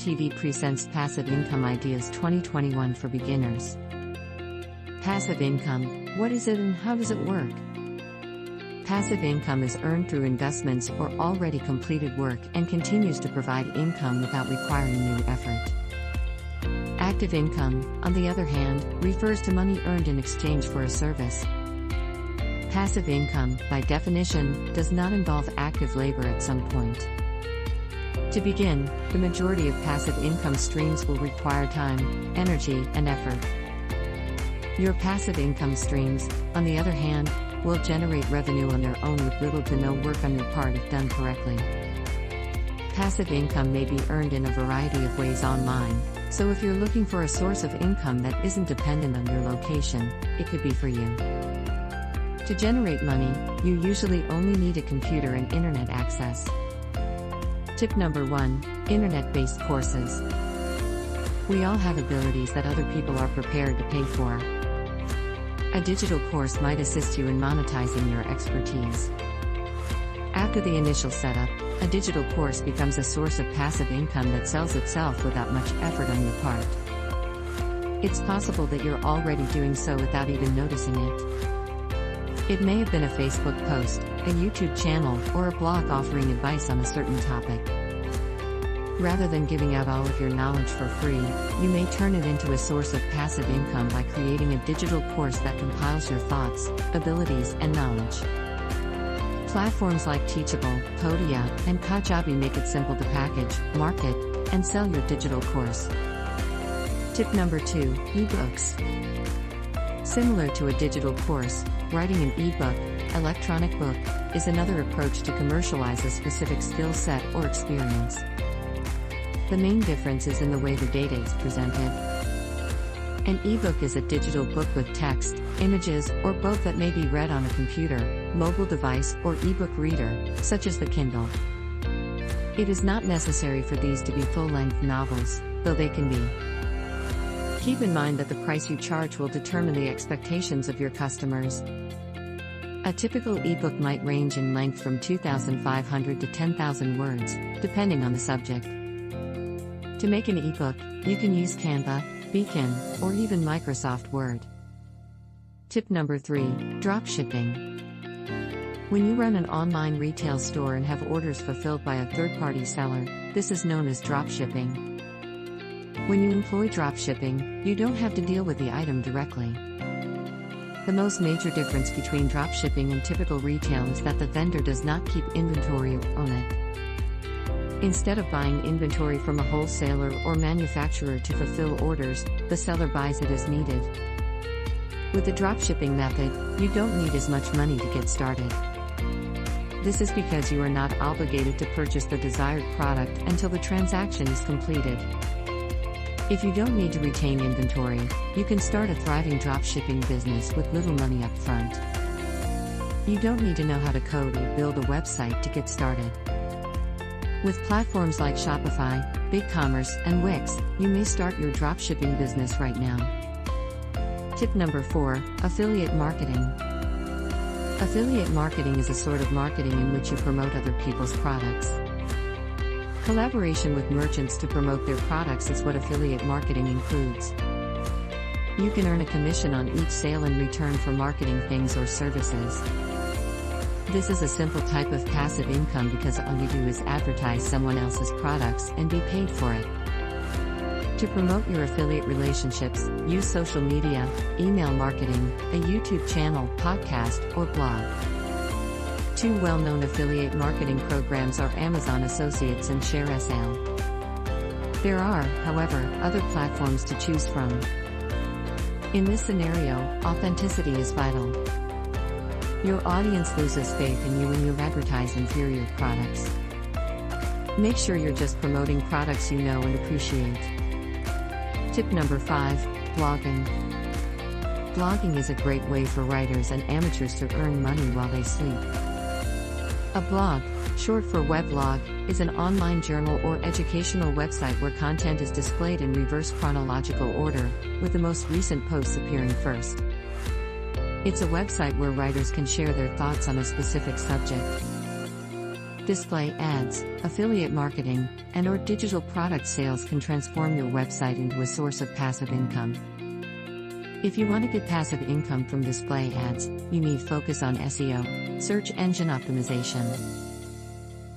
TV presents Passive Income Ideas 2021 for Beginners. Passive income, what is it and how does it work? Passive income is earned through investments or already completed work and continues to provide income without requiring new effort. Active income, on the other hand, refers to money earned in exchange for a service. Passive income, by definition, does not involve active labor at some point. To begin, the majority of passive income streams will require time, energy, and effort. Your passive income streams, on the other hand, will generate revenue on their own with little to no work on your part if done correctly. Passive income may be earned in a variety of ways online, so if you're looking for a source of income that isn't dependent on your location, it could be for you. To generate money, you usually only need a computer and internet access. Tip number 1, Internet-based courses. We all have abilities that other people are prepared to pay for. A digital course might assist you in monetizing your expertise. After the initial setup, a digital course becomes a source of passive income that sells itself without much effort on your part. It's possible that you're already doing so without even noticing it. It may have been a Facebook post, a YouTube channel, or a blog offering advice on a certain topic. Rather than giving out all of your knowledge for free, you may turn it into a source of passive income by creating a digital course that compiles your thoughts, abilities, and knowledge. Platforms like Teachable, Podia, and Kajabi make it simple to package, market, and sell your digital course. Tip number 2, ebooks. Similar to a digital course, writing an ebook, electronic book, is another approach to commercialize a specific skill set or experience. The main difference is in the way the data is presented. An ebook is a digital book with text, images, or both that may be read on a computer, mobile device, or ebook reader, such as the Kindle. It is not necessary for these to be full-length novels, though they can be. Keep in mind that the price you charge will determine the expectations of your customers. A typical ebook might range in length from 2,500 to 10,000 words, depending on the subject. To make an ebook, you can use Canva, Beacon, or even Microsoft Word. Tip number 3, dropshipping. When you run an online retail store and have orders fulfilled by a third-party seller, this is known as dropshipping. When you employ dropshipping, you don't have to deal with the item directly. The most major difference between dropshipping and typical retail is that the vendor does not keep inventory or own it. Instead of buying inventory from a wholesaler or manufacturer to fulfill orders, the seller buys it as needed. With the dropshipping method, you don't need as much money to get started. This is because you are not obligated to purchase the desired product until the transaction is completed. If you don't need to retain inventory, you can start a thriving dropshipping business with little money up front. You don't need to know how to code or build a website to get started. With platforms like Shopify, BigCommerce, and Wix, you may start your dropshipping business right now. Tip number 4, affiliate marketing. Affiliate marketing is a sort of marketing in which you promote other people's products. Collaboration with merchants to promote their products is what affiliate marketing includes. You can earn a commission on each sale in return for marketing things or services. This is a simple type of passive income because all you do is advertise someone else's products and be paid for it. To promote your affiliate relationships, use social media, email marketing, a YouTube channel, podcast, or blog. 2 well-known affiliate marketing programs are Amazon Associates and ShareSale. There are, however, other platforms to choose from. In this scenario, authenticity is vital. Your audience loses faith in you when you advertise inferior products. Make sure you're just promoting products you know and appreciate. Tip number 5, blogging. Blogging is a great way for writers and amateurs to earn money while they sleep. A blog, short for weblog, is an online journal or educational website where content is displayed in reverse chronological order, with the most recent posts appearing first. It's a website where writers can share their thoughts on a specific subject. Display ads, affiliate marketing, and/or digital product sales can transform your website into a source of passive income. If you want to get passive income from display ads, you need focus on SEO, search engine optimization.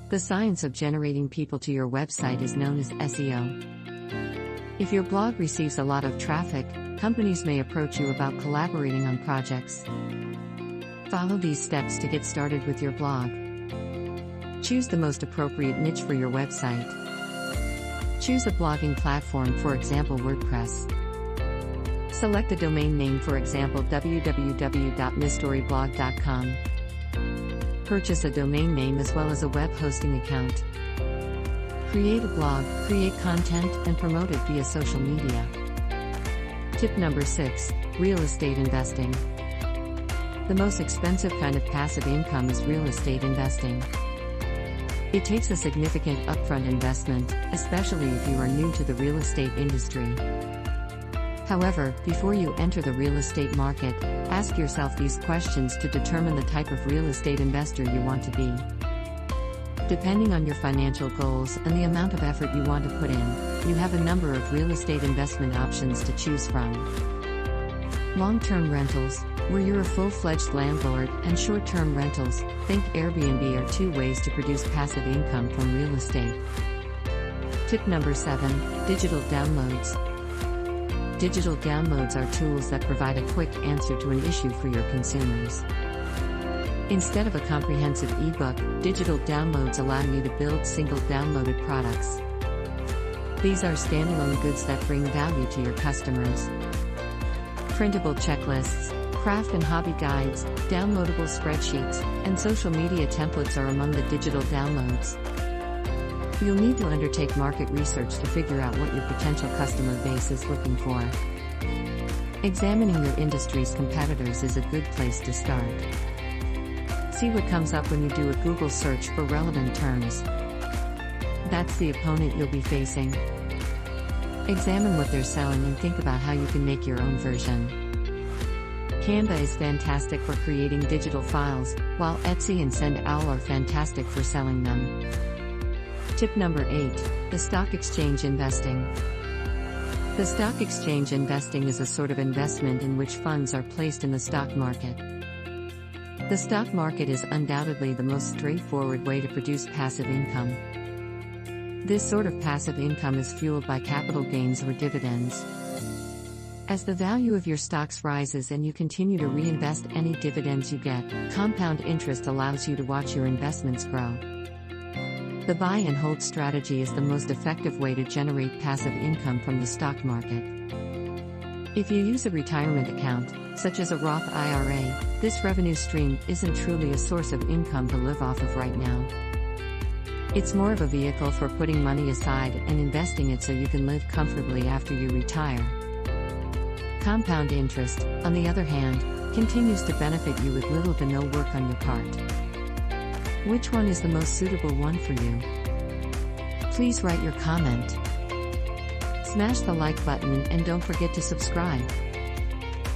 The science of generating people to your website is known as SEO. If your blog receives a lot of traffic, companies may approach you about collaborating on projects. Follow these steps to get started with your blog. Choose the most appropriate niche for your website. Choose a blogging platform, for example WordPress. Select a domain name, for example www.missstoryblog.com. Purchase a domain name as well as a web hosting account. Create a blog, create content, and promote it via social media. Tip number 6, real estate investing. The most expensive kind of passive income is real estate investing. It takes a significant upfront investment, especially if you are new to the real estate industry. However, before you enter the real estate market, ask yourself these questions to determine the type of real estate investor you want to be. Depending on your financial goals and the amount of effort you want to put in, you have a number of real estate investment options to choose from. Long-term rentals, where you're a full-fledged landlord, and short-term rentals, think Airbnb, are two ways to produce passive income from real estate. Tip number 7, digital downloads. Digital downloads are tools that provide a quick answer to an issue for your consumers. Instead of a comprehensive ebook, digital downloads allow you to build single downloaded products. These are standalone goods that bring value to your customers. Printable checklists, craft and hobby guides, downloadable spreadsheets, and social media templates are among the digital downloads. You'll need to undertake market research to figure out what your potential customer base is looking for. Examining your industry's competitors is a good place to start. See what comes up when you do a Google search for relevant terms. That's the opponent you'll be facing. Examine what they're selling and think about how you can make your own version. Canva is fantastic for creating digital files, while Etsy and SendOwl are fantastic for selling them. Tip number 8, the stock exchange investing. The stock exchange investing is a sort of investment in which funds are placed in the stock market. The stock market is undoubtedly the most straightforward way to produce passive income. This sort of passive income is fueled by capital gains or dividends. As the value of your stocks rises and you continue to reinvest any dividends you get, compound interest allows you to watch your investments grow. The buy and hold strategy is the most effective way to generate passive income from the stock market. If you use a retirement account, such as a Roth IRA, this revenue stream isn't truly a source of income to live off of right now. It's more of a vehicle for putting money aside and investing it so you can live comfortably after you retire. Compound interest, on the other hand, continues to benefit you with little to no work on your part. Which one is the most suitable one for you? Please write your comment. Smash the like button and don't forget to subscribe.